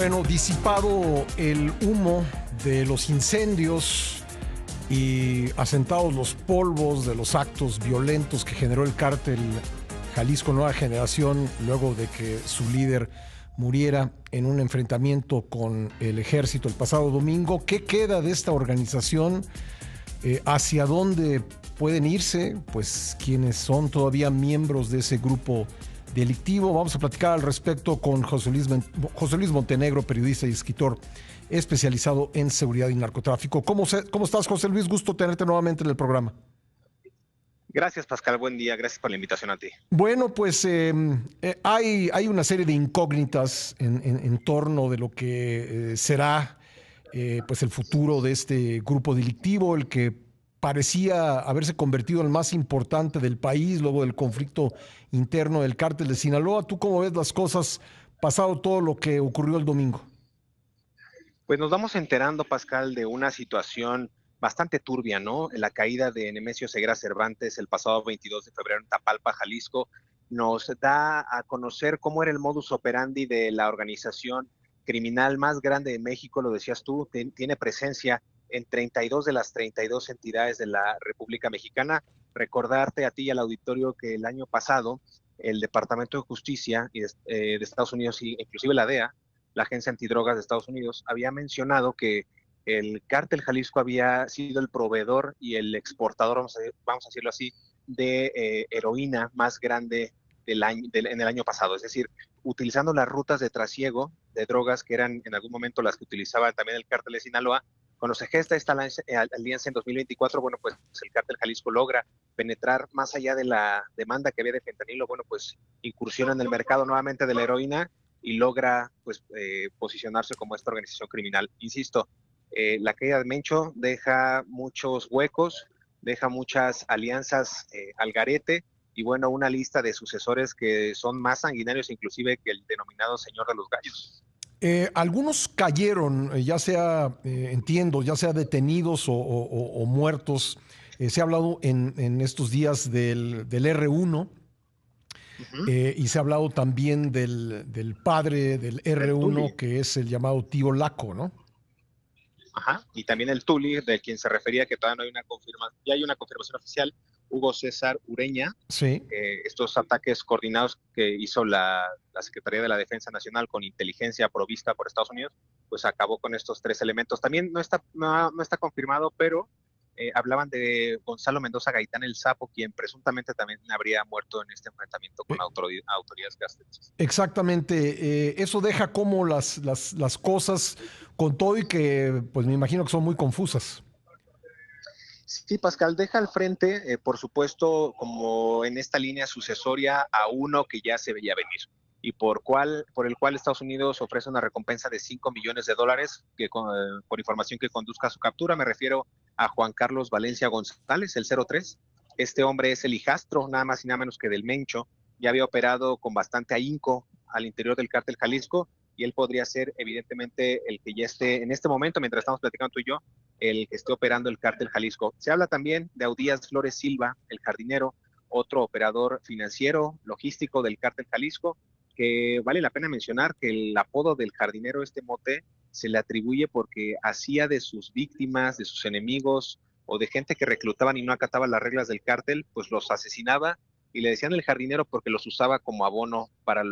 Bueno, disipado el humo de los incendios y asentados los polvos de los actos violentos que generó el cártel Jalisco Nueva Generación luego de que su líder muriera en un enfrentamiento con el ejército el pasado domingo, ¿qué queda de esta organización? ¿Hacia dónde pueden irse? Pues quienes son todavía miembros de ese grupo delictivo. Vamos a platicar al respecto con José Luis Montenegro, periodista y escritor especializado en seguridad y narcotráfico. ¿Cómo estás, José Luis? Gusto tenerte nuevamente en el programa. Gracias, Pascal. Buen día. Gracias por la invitación a ti. Bueno, pues hay una serie de incógnitas en torno de lo que será pues el futuro de este grupo delictivo, el que parecía haberse convertido en el más importante del país luego del conflicto interno del cártel de Sinaloa. ¿Tú cómo ves las cosas pasado todo lo que ocurrió el domingo? Pues nos vamos enterando, Pascal, de una situación bastante turbia, ¿no? La caída de Nemesio Ceguera Cervantes el pasado 22 de febrero en Tapalpa, Jalisco, nos da a conocer cómo era el modus operandi de la organización criminal más grande de México, lo decías tú, tiene presencia en 32 de las 32 entidades de la República Mexicana. Recordarte a ti y al auditorio que el año pasado el Departamento de Justicia de Estados Unidos, y inclusive la DEA, la Agencia Antidrogas de Estados Unidos, había mencionado que el cártel Jalisco había sido el proveedor y el exportador, vamos a decirlo así, de heroína más grande en el año pasado. Es decir, utilizando las rutas de trasiego de drogas que eran en algún momento las que utilizaba también el cártel de Sinaloa, cuando se gesta esta alianza en 2024, bueno, pues el cártel Jalisco logra penetrar más allá de la demanda que había de fentanilo, bueno, pues incursiona en el mercado nuevamente de la heroína y logra pues posicionarse como esta organización criminal. Insisto, la caída de Mencho deja muchos huecos, deja muchas alianzas al garete y bueno, una lista de sucesores que son más sanguinarios inclusive que el denominado Señor de los Gallos. Algunos cayeron, ya sea, entiendo, ya sea detenidos o muertos. Se ha hablado en estos días del R1. Uh -huh. Y se ha hablado también del padre del Del Tuli. R1, que es el llamado tío Laco, ¿no? Ajá. Y también el Tuli, de quien se refería que todavía no hay una confirmación, ya hay una confirmación oficial, Hugo César Ureña. Sí. Estos ataques coordinados que hizo la Secretaría de la Defensa Nacional con inteligencia provista por Estados Unidos, pues acabó con estos tres elementos. También no está confirmado, pero hablaban de Gonzalo Mendoza Gaitán el Sapo, quien presuntamente también habría muerto en este enfrentamiento con autoridades castrenses. Exactamente. Eso deja como las cosas con todo y que, pues me imagino que son muy confusas. Sí, Pascal, deja al frente, por supuesto, como en esta línea sucesoria a uno que ya se veía venir y por el cual Estados Unidos ofrece una recompensa de $5 millones por información que conduzca a su captura. Me refiero a Juan Carlos Valencia González, el 03. Este hombre es el hijastro, nada más y nada menos que del Mencho. Ya había operado con bastante ahínco al interior del cártel Jalisco y él podría ser evidentemente el que ya esté en este momento, mientras estamos platicando tú y yo, el que esté operando el cártel Jalisco. Se habla también de Audías Flores Silva, el jardinero, otro operador financiero, logístico del cártel Jalisco, que vale la pena mencionar que el apodo del jardinero, este mote, se le atribuye porque hacía de sus víctimas, de sus enemigos o de gente que reclutaban y no acataban las reglas del cártel, pues los asesinaba y le decían el jardinero porque los usaba como abono para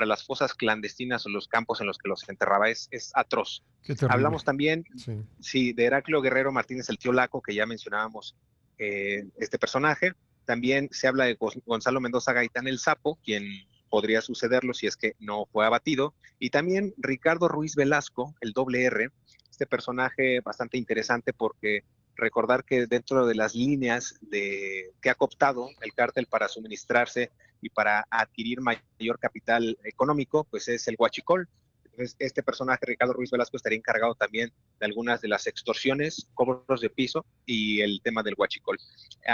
las fosas clandestinas o los campos en los que los enterraba. Es atroz. Qué terrible. Hablamos también, Sí. sí, de Heraclio Guerrero Martínez, el tío Laco, que ya mencionábamos este personaje. También se habla de Gonzalo Mendoza Gaitán el Sapo, quien podría sucederlo si es que no fue abatido. Y también Ricardo Ruiz Velasco, el doble R, este personaje bastante interesante porque recordar que dentro de las líneas que ha cooptado el cártel para suministrarse y para adquirir mayor capital económico, pues es el huachicol. Entonces, este personaje, Ricardo Ruiz Velasco, estaría encargado también de algunas de las extorsiones, cobros de piso y el tema del huachicol.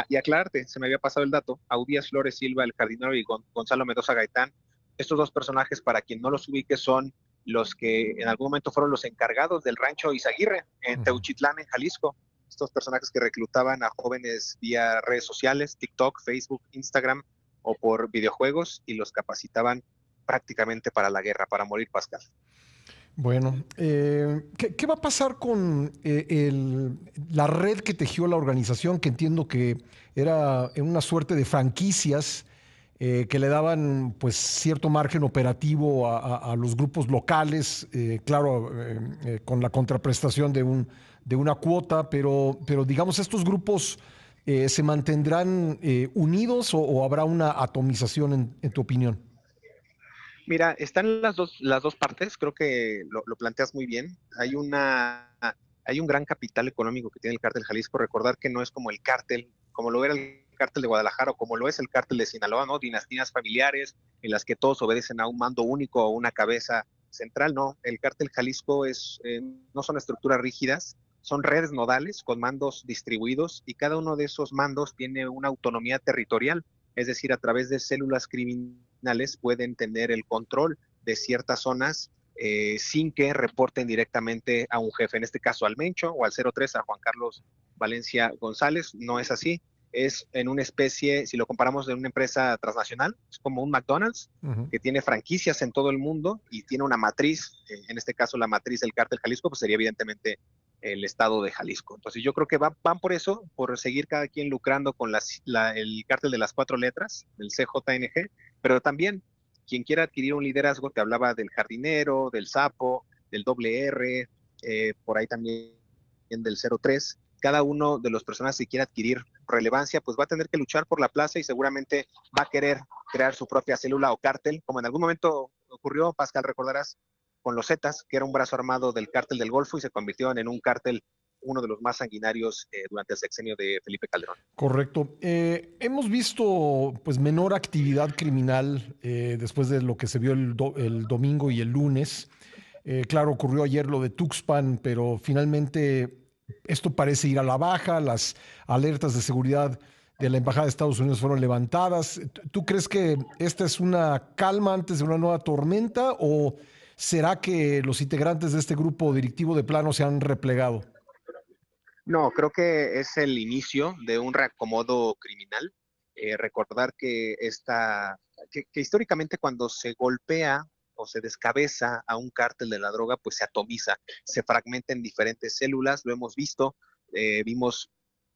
Y aclararte, se me había pasado el dato, Audías Flores Silva, el jardinero, y Gonzalo Mendoza Gaitán, estos dos personajes, para quien no los ubique, son los que en algún momento fueron los encargados del rancho Izaguirre, en Teuchitlán, en Jalisco. Estos personajes que reclutaban a jóvenes vía redes sociales, TikTok, Facebook, Instagram o por videojuegos y los capacitaban prácticamente para la guerra, para morir, Pascal. Bueno, ¿qué va a pasar con la red que tejió la organización, que entiendo que era en una suerte de franquicias que le daban pues cierto margen operativo a los grupos locales, claro, con la contraprestación de una cuota, pero digamos, estos grupos se mantendrán unidos o habrá una atomización en tu opinión? Mira, están las dos partes, creo que lo planteas muy bien. Hay un gran capital económico que tiene el cártel Jalisco. Recordar que no es como el cártel, como lo era el cártel de Guadalajara o como lo es el cártel de Sinaloa, ¿no? Dinastías familiares en las que todos obedecen a un mando único o una cabeza central, no. El cártel Jalisco no son estructuras rígidas, son redes nodales con mandos distribuidos y cada uno de esos mandos tiene una autonomía territorial, es decir, a través de células criminales pueden tener el control de ciertas zonas sin que reporten directamente a un jefe, en este caso al Mencho o al 03, a Juan Carlos Valencia González. No es así, es en una especie, si lo comparamos de una empresa transnacional, es como un McDonald's Ujú. que tiene franquicias en todo el mundo y tiene una matriz, en este caso la matriz del cártel Jalisco, pues sería evidentemente el estado de Jalisco. Entonces yo creo que van por eso, por seguir cada quien lucrando con el cártel de las cuatro letras, del CJNG, pero también quien quiera adquirir un liderazgo, te hablaba del jardinero, del sapo, del doble R, por ahí también del 03, cada uno de los personas que quiera adquirir relevancia, pues va a tener que luchar por la plaza y seguramente va a querer crear su propia célula o cártel, como en algún momento ocurrió, Pascal, recordarás, con los Zetas, que era un brazo armado del cártel del Golfo y se convirtieron en un cártel, uno de los más sanguinarios durante el sexenio de Felipe Calderón. Correcto. Hemos visto pues menor actividad criminal después de lo que se vio el domingo y el lunes. Claro, ocurrió ayer lo de Tuxpan, pero finalmente esto parece ir a la baja. Las alertas de seguridad de la Embajada de Estados Unidos fueron levantadas. ¿Tú crees que esta es una calma antes de una nueva tormenta o será que los integrantes de este grupo directivo de plano se han replegado? No, creo que es el inicio de un reacomodo criminal. Recordar que históricamente cuando se golpea o se descabeza a un cártel de la droga, pues se atomiza, se fragmenta en diferentes células, lo hemos visto, vimos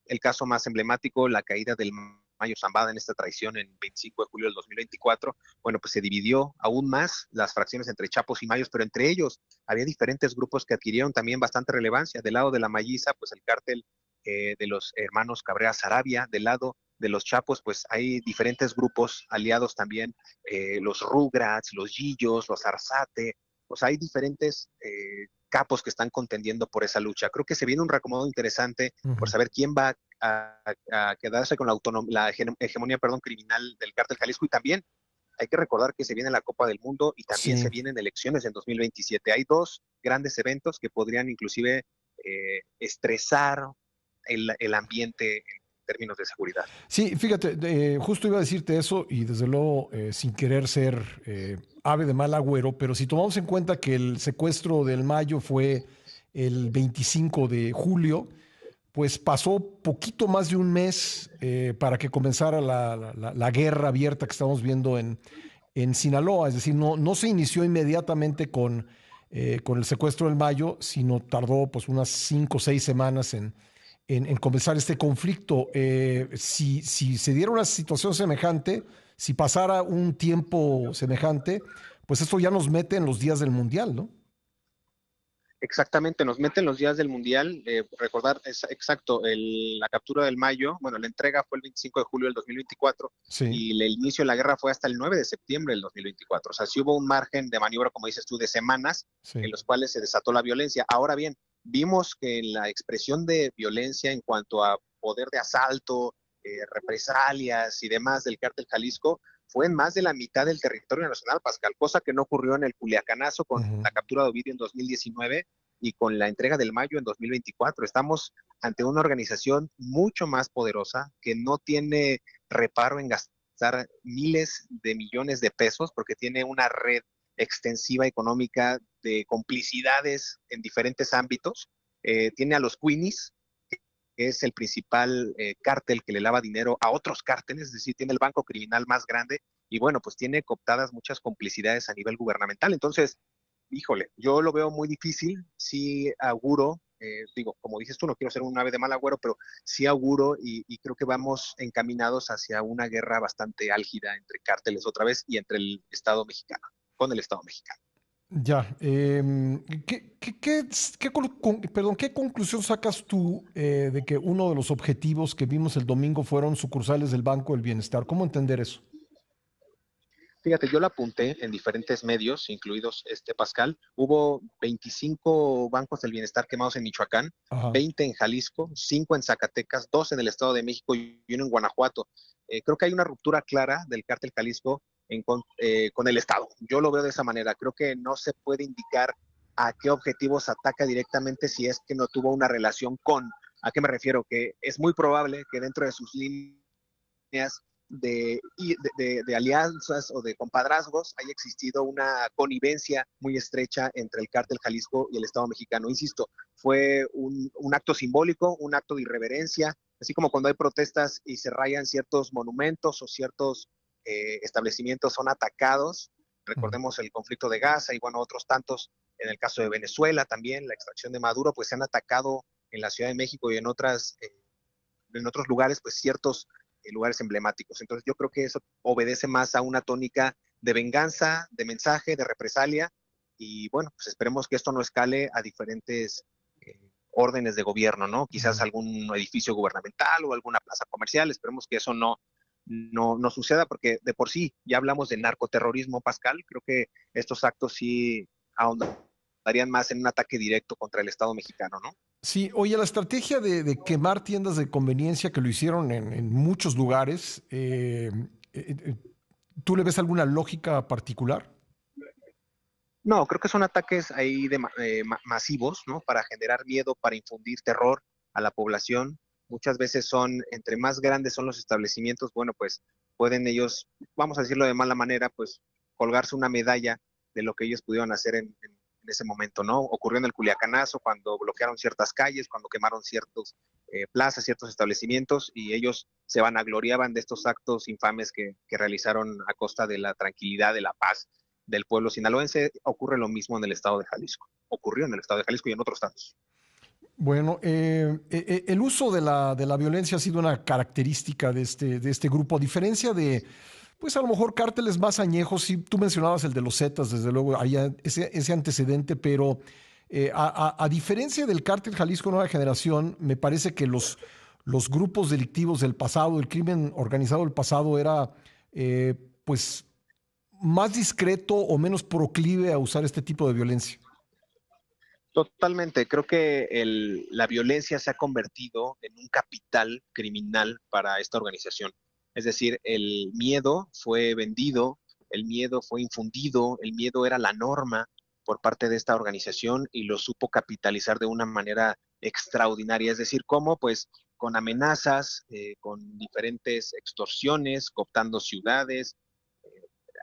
el caso más emblemático, la caída del Mayo Zambada en esta traición en 25 de julio del 2024, bueno, pues se dividió aún más las fracciones entre Chapos y Mayos, pero entre ellos había diferentes grupos que adquirieron también bastante relevancia. Del lado de la Mayiza, pues el cártel de los hermanos Cabrera Sarabia, del lado de los Chapos, pues hay diferentes grupos aliados también, los Rugrats, los Gillos, los Arzate, pues hay diferentes capos que están contendiendo por esa lucha. Creo que se viene un reacomodo interesante por Ujú. saber quién va a quedarse con la hegemonía, perdón, criminal del cártel Jalisco y también hay que recordar que se viene la Copa del Mundo y también Sí. se vienen elecciones en 2027. Hay dos grandes eventos que podrían inclusive estresar el ambiente en términos de seguridad. Sí, fíjate, justo iba a decirte eso y desde luego sin querer ser ave de mal agüero, pero si tomamos en cuenta que el secuestro del Mayo fue el 25 de julio, pues pasó poquito más de un mes para que comenzara la guerra abierta que estamos viendo en Sinaloa. Es decir, no se inició inmediatamente con el secuestro del Mayo, sino tardó pues unas 5 o 6 semanas en comenzar este conflicto. Si se diera una situación semejante, si pasara un tiempo semejante, pues esto ya nos mete en los días del Mundial, ¿no? Exactamente, nos meten los días del Mundial. Recordar, exacto, la captura del Mayo, bueno, la entrega fue el 25 de julio del 2024 Sí. y el inicio de la guerra fue hasta el 9 de septiembre del 2024. O sea, sí hubo un margen de maniobra, como dices tú, de semanas Sí. en los cuales se desató la violencia. Ahora bien, vimos que la expresión de violencia en cuanto a poder de asalto, represalias y demás del cártel Jalisco fue en más de la mitad del territorio nacional, Pascal, cosa que no ocurrió en el Culiacanazo con Ujú. la captura de Ovidio en 2019 y con la entrega del Mayo en 2024. Estamos ante una organización mucho más poderosa que no tiene reparo en gastar miles de millones de pesos porque tiene una red extensiva económica de complicidades en diferentes ámbitos. Tiene a los Queenies, que es el principal cártel que le lava dinero a otros cárteles, es decir, tiene el banco criminal más grande y bueno, pues tiene cooptadas muchas complicidades a nivel gubernamental. Entonces, híjole, yo lo veo muy difícil, sí auguro, digo, como dices tú, no quiero ser un ave de mal agüero, pero sí auguro y creo que vamos encaminados hacia una guerra bastante álgida entre cárteles otra vez y entre el Estado mexicano, con el Estado mexicano. Ya, perdón, ¿qué conclusión sacas tú de que uno de los objetivos que vimos el domingo fueron sucursales del Banco del Bienestar? ¿Cómo entender eso? Fíjate, yo la apunté en diferentes medios, incluidos este Pascal. Hubo 25 bancos del bienestar quemados en Michoacán, Ajá. 20 en Jalisco, 5 en Zacatecas, 2 en el Estado de México y uno en Guanajuato. Creo que hay una ruptura clara del cártel Jalisco con el Estado. Yo lo veo de esa manera. Creo que no se puede indicar a qué objetivos ataca directamente si es que no tuvo una relación con. ¿A qué me refiero? Que es muy probable que dentro de sus líneas de alianzas o de compadrazgos haya existido una connivencia muy estrecha entre el cártel Jalisco y el Estado mexicano. Insisto, fue un acto simbólico, un acto de irreverencia, así como cuando hay protestas y se rayan ciertos monumentos o ciertos establecimientos son atacados. Ujú. Recordemos el conflicto de Gaza y bueno, otros tantos, en el caso de Venezuela también, la extracción de Maduro, pues se han atacado en la Ciudad de México y en otros lugares, pues ciertos lugares emblemáticos. Entonces yo creo que eso obedece más a una tónica de venganza, de mensaje, de represalia, y bueno, pues esperemos que esto no escale a diferentes órdenes de gobierno, ¿no? Quizás Ujú. algún edificio gubernamental o alguna plaza comercial, esperemos que eso no suceda, porque de por sí ya hablamos de narcoterrorismo, Pascal, creo que estos actos sí ahondarían más en un ataque directo contra el Estado mexicano, ¿no? Sí, oye, la estrategia de quemar tiendas de conveniencia que lo hicieron en muchos lugares, ¿tú le ves alguna lógica particular? No, creo que son ataques ahí masivos, ¿no? Para generar miedo, para infundir terror a la población. Muchas veces son, entre más grandes son los establecimientos, bueno, pues pueden ellos, vamos a decirlo de mala manera, pues colgarse una medalla de lo que ellos pudieron hacer en ese momento, ¿no? Ocurrió en el Culiacanazo, cuando bloquearon ciertas calles, cuando quemaron ciertos plazas, ciertos establecimientos, y ellos se vanagloriaban de estos actos infames que realizaron a costa de la tranquilidad, de la paz del pueblo sinaloense. Ocurre lo mismo en el estado de Jalisco. Ocurrió en el estado de Jalisco y en otros estados. Bueno, el uso de la violencia ha sido una característica de este grupo, a diferencia de, pues a lo mejor cárteles más añejos. Sí, tú mencionabas el de los Zetas, desde luego, hay ese antecedente, pero a diferencia del cártel Jalisco Nueva Generación, me parece que los grupos delictivos del pasado, el crimen organizado del pasado era, eh, pues, más discreto o menos proclive a usar este tipo de violencia. Totalmente, creo que la violencia se ha convertido en un capital criminal para esta organización. Es decir, el miedo fue vendido, el miedo fue infundido, el miedo era la norma por parte de esta organización y lo supo capitalizar de una manera extraordinaria. Es decir, cómo pues con amenazas, con diferentes extorsiones, cooptando ciudades,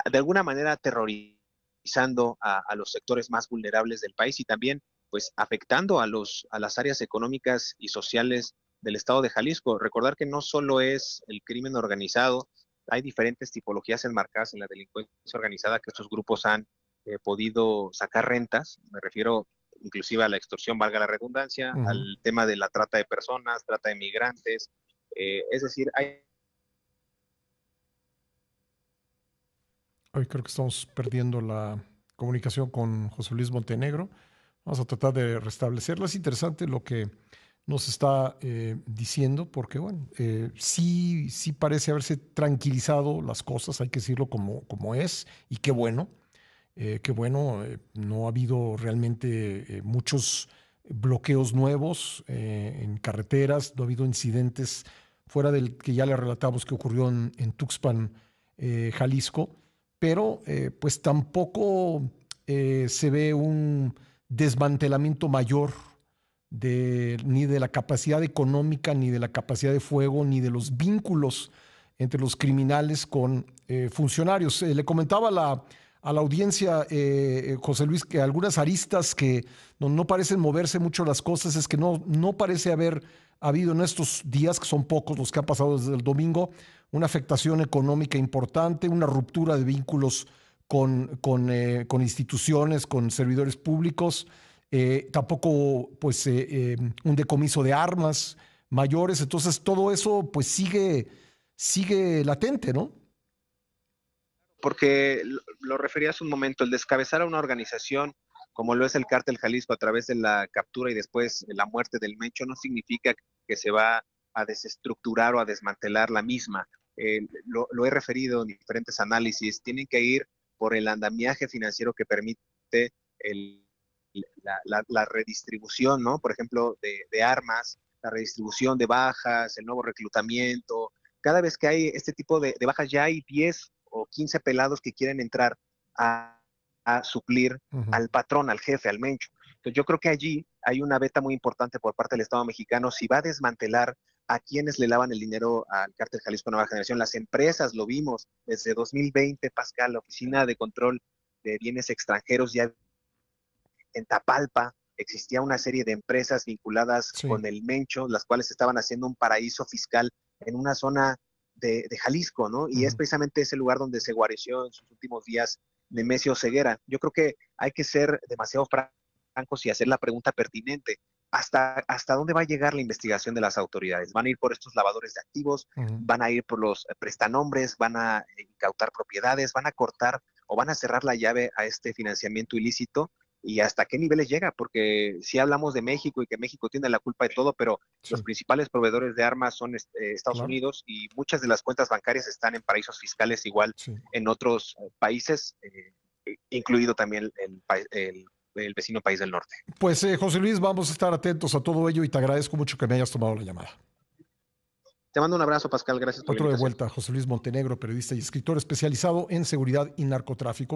de alguna manera aterrorizando a los sectores más vulnerables del país y también pues afectando a las áreas económicas y sociales del estado de Jalisco. Recordar que no solo es el crimen organizado, hay diferentes tipologías enmarcadas en la delincuencia organizada que estos grupos han podido sacar rentas, me refiero inclusive a la extorsión, valga la redundancia, Ujú. al tema de la trata de personas, trata de migrantes, es decir, hay. Hoy creo que estamos perdiendo la comunicación con José Luis Montenegro. Vamos a tratar de restablecerla. Es interesante lo que nos está diciendo, porque bueno, sí parece haberse tranquilizado las cosas, hay que decirlo como es, y qué bueno, no ha habido realmente muchos bloqueos nuevos en carreteras, no ha habido incidentes fuera del que ya le relatamos que ocurrió en Tuxpan, Jalisco, pero pues tampoco se ve un desmantelamiento mayor ni de la capacidad económica, ni de la capacidad de fuego, ni de los vínculos entre los criminales con funcionarios. Le comentaba a la audiencia, José Luis, que algunas aristas que no parecen moverse mucho las cosas es que no parece haber habido en estos días, que son pocos los que han pasado desde el domingo, una afectación económica importante, una ruptura de vínculos con instituciones, con servidores públicos, tampoco pues un decomiso de armas mayores. Entonces todo eso pues sigue latente, ¿no? Porque lo refería hace un momento, el descabezar a una organización como lo es el Cártel Jalisco a través de la captura y después la muerte del Mencho no significa que se va a desestructurar o a desmantelar la misma. Lo he referido en diferentes análisis, tienen que ir por el andamiaje financiero que permite el, la redistribución, ¿no? Por ejemplo, de armas, la redistribución de bajas, el nuevo reclutamiento. Cada vez que hay este tipo de bajas, ya hay 10 o 15 pelados que quieren entrar a suplir Ujú. al patrón, al jefe, al mencho. Entonces yo creo que allí hay una beta muy importante por parte del Estado mexicano si va a desmantelar a quienes le lavan el dinero al Cártel Jalisco Nueva Generación. Las empresas, lo vimos desde 2020, Pascal, la Oficina de Control de Bienes Extranjeros ya en Tapalpa existía una serie de empresas vinculadas Sí. con el Mencho, las cuales estaban haciendo un paraíso fiscal en una zona de Jalisco, ¿no? Y es Ujú. precisamente ese lugar donde se guareció en sus últimos días Nemesio Ceguera. Yo creo que hay que ser demasiado francos y hacer la pregunta pertinente. ¿Hasta dónde va a llegar la investigación de las autoridades? ¿Van a ir por estos lavadores de activos? Ujú. ¿Van a ir por los prestanombres? ¿Van a incautar propiedades? ¿Van a cortar o van a cerrar la llave a este financiamiento ilícito? ¿Y hasta qué niveles llega? Porque si hablamos de México y que México tiene la culpa de todo, pero los Sí, principales proveedores de armas son Estados claro. Unidos y muchas de las cuentas bancarias están en paraísos fiscales igual Sí. en otros países, incluido también el vecino país del norte. Pues José Luis, vamos a estar atentos a todo ello y te agradezco mucho que me hayas tomado la llamada. Te mando un abrazo, Pascal. Gracias por la Otro de invitación. vuelta, José Luis Montenegro, periodista y escritor especializado en seguridad y narcotráfico.